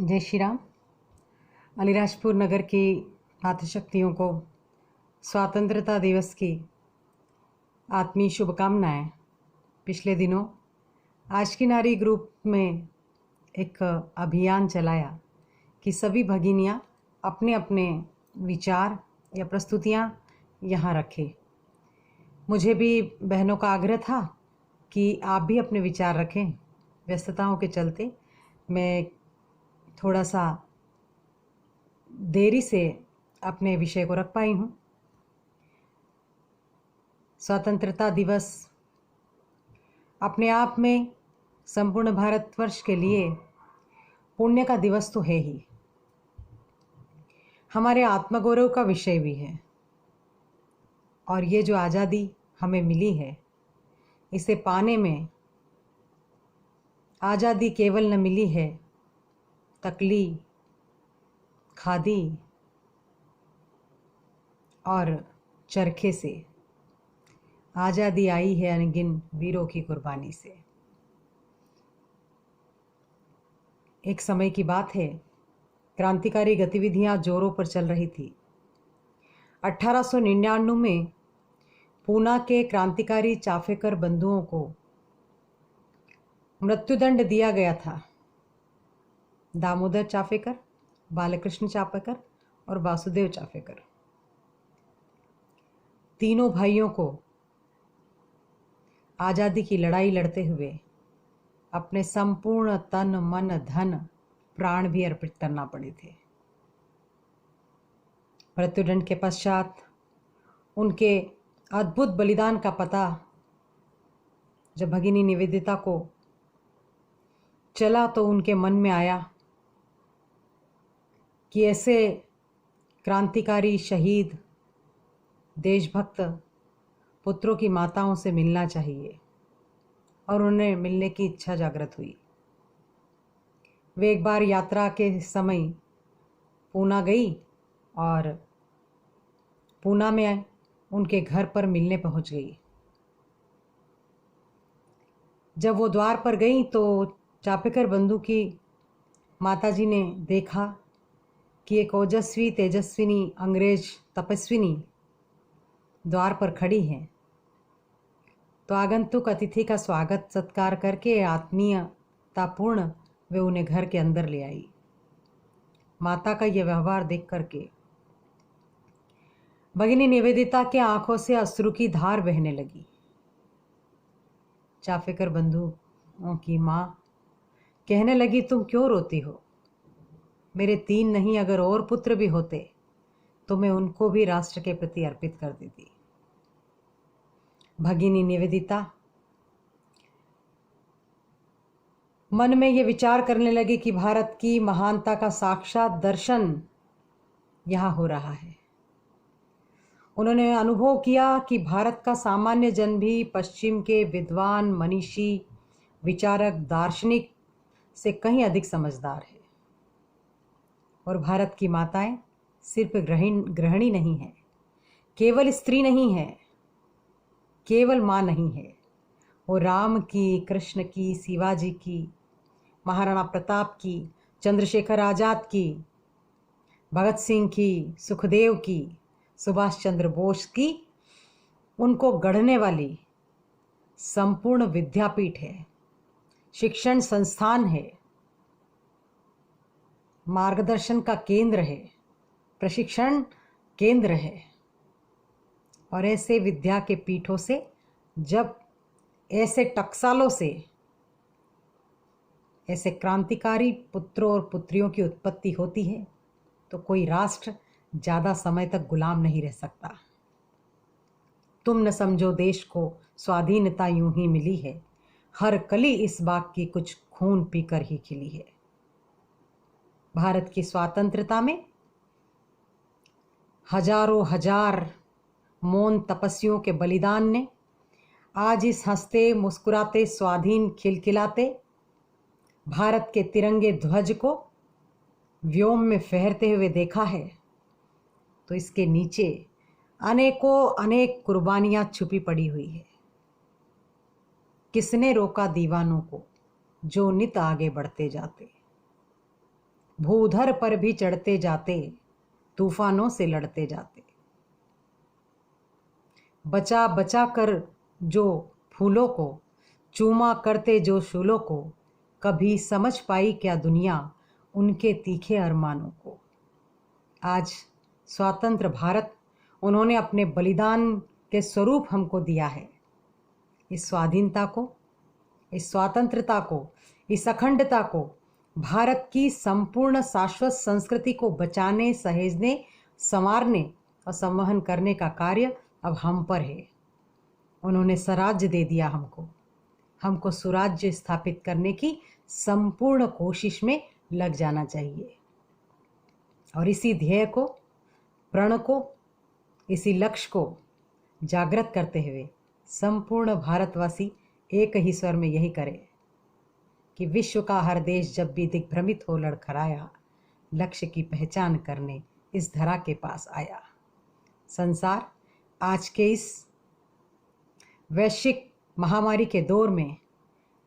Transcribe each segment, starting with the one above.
जय श्री राम। अलीराजपुर नगर की मातृशक्तियों को स्वतंत्रता दिवस की आत्मीय शुभकामनाएं। पिछले दिनों आज की नारी ग्रुप में एक अभियान चलाया कि सभी भगिनियां अपने अपने विचार या प्रस्तुतियां यहाँ रखें। मुझे भी बहनों का आग्रह था कि आप भी अपने विचार रखें। व्यस्तताओं के चलते मैं थोड़ा सा देरी से अपने विषय को रख पाई हूँ। स्वतंत्रता दिवस अपने आप में संपूर्ण भारतवर्ष के लिए पुण्य का दिवस तो है ही, हमारे आत्मगौरव का विषय भी है। और ये जो आज़ादी हमें मिली है, इसे पाने में आज़ादी केवल न मिली है तकली, खादी और चरखे से, आज़ादी आई है अनगिन वीरों की कुर्बानी से। एक समय की बात है, क्रांतिकारी गतिविधियां जोरों पर चल रही थी। 1899 में पूना के क्रांतिकारी चाफेकर बंधुओं को मृत्युदंड दिया गया था। दामोदर चाफेकर, बालकृष्ण चाफेकर और वासुदेव चाफेकर, तीनों भाइयों को आज़ादी की लड़ाई लड़ते हुए अपने संपूर्ण तन मन धन प्राण भी अर्पित करना पड़े थे। मृत्युदंड के पश्चात उनके अद्भुत बलिदान का पता जब भगिनी निवेदिता को चला तो उनके मन में आया कि ऐसे क्रांतिकारी शहीद देशभक्त पुत्रों की माताओं से मिलना चाहिए, और उन्हें मिलने की इच्छा जागृत हुई। वे एक बार यात्रा के समय पूना गई और पूना में उनके घर पर मिलने पहुंच गई। जब वो द्वार पर गई तो चापेकर बंधु की माताजी ने देखा कि एक ओजस्वी तेजस्विनी अंग्रेज तपस्विनी द्वार पर खड़ी है। तो आगंतुक अतिथि का स्वागत सत्कार करके आत्मीयतापूर्ण वे उन्हें घर के अंदर ले आई। माता का यह व्यवहार देख करके भगिनी निवेदिता के आंखों से अश्रु की धार बहने लगी। चाफेकर बंधुओं की माँ कहने लगी, तुम क्यों रोती हो? मेरे 3 नहीं अगर और पुत्र भी होते तो मैं उनको भी राष्ट्र के प्रति अर्पित कर देती। भगिनी निवेदिता मन में ये विचार करने लगी कि भारत की महानता का साक्षात दर्शन यहाँ हो रहा है। उन्होंने अनुभव किया कि भारत का सामान्य जन भी पश्चिम के विद्वान, मनीषी, विचारक, दार्शनिक से कहीं अधिक समझदार है। और भारत की माताएं सिर्फ गृहिणी नहीं है, केवल स्त्री नहीं है, केवल माँ नहीं है। वो राम की, कृष्ण की, शिवाजी की, महाराणा प्रताप की, चंद्रशेखर आज़ाद की, भगत सिंह की, सुखदेव की, सुभाष चंद्र बोस की, उनको गढ़ने वाली संपूर्ण विद्यापीठ है, शिक्षण संस्थान है, मार्गदर्शन का केंद्र है, प्रशिक्षण केंद्र है। और ऐसे विद्या के पीठों से जब ऐसे टकसालों से ऐसे क्रांतिकारी पुत्रों और पुत्रियों की उत्पत्ति होती है तो कोई राष्ट्र ज़्यादा समय तक गुलाम नहीं रह सकता। तुम न समझो देश को स्वाधीनता यूं ही मिली है, हर कली इस बाग की कुछ खून पीकर ही खिली है। भारत की स्वतंत्रता में हजारों हजार मौन तपस्वियों के बलिदान ने आज इस हंसते मुस्कुराते स्वाधीन खिलखिलाते भारत के तिरंगे ध्वज को व्योम में फहरते हुए देखा है। तो इसके नीचे अनेकों अनेक कुर्बानियां छुपी पड़ी हुई है। किसने रोका दीवानों को जो नित आगे बढ़ते जाते? भूधर पर भी चढ़ते जाते, तूफानों से लड़ते जाते। बचा बचा कर जो फूलों को, चूमा करते जो शूलों को, कभी समझ पाई क्या दुनिया उनके तीखे अरमानों को। आज स्वतंत्र भारत उन्होंने अपने बलिदान के स्वरूप हमको दिया है। इस स्वाधीनता को, इस स्वतंत्रता को, इस अखंडता को, भारत की संपूर्ण शाश्वत संस्कृति को बचाने, सहेजने, संवारने और संवहन करने का कार्य अब हम पर है। उन्होंने स्वराज्य दे दिया हमको सुराज्य स्थापित करने की संपूर्ण कोशिश में लग जाना चाहिए। और इसी ध्येय को, प्रण को, इसी लक्ष्य को जागृत करते हुए संपूर्ण भारतवासी एक ही स्वर में यही करे कि विश्व का हर देश जब भी दिग्भ्रमित हो लड़खड़ाया, लक्ष्य की पहचान करने इस धरा के पास आया। संसार आज के इस वैश्विक महामारी के दौर में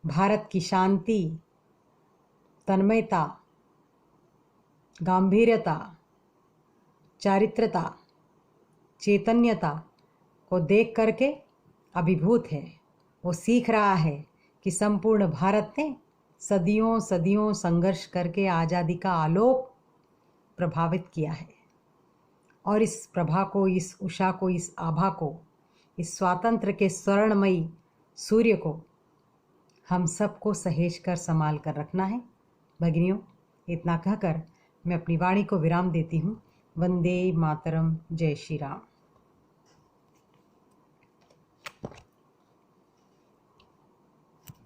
भारत की शांति, तन्मयता, गांभीर्यता, चारित्रता, चैतन्यता को देख करके अभिभूत है। वो सीख रहा है कि संपूर्ण भारत ने सदियों सदियों संघर्ष करके आज़ादी का आलोक प्रभावित किया है। और इस प्रभा को, इस उषा को, इस आभा को, इस स्वातंत्र्य के स्वर्णमयी सूर्य को हम सबको सहेज कर संभाल कर रखना है। भगिनियों, इतना कहकर मैं अपनी वाणी को विराम देती हूँ। वंदे मातरम। जय श्री राम।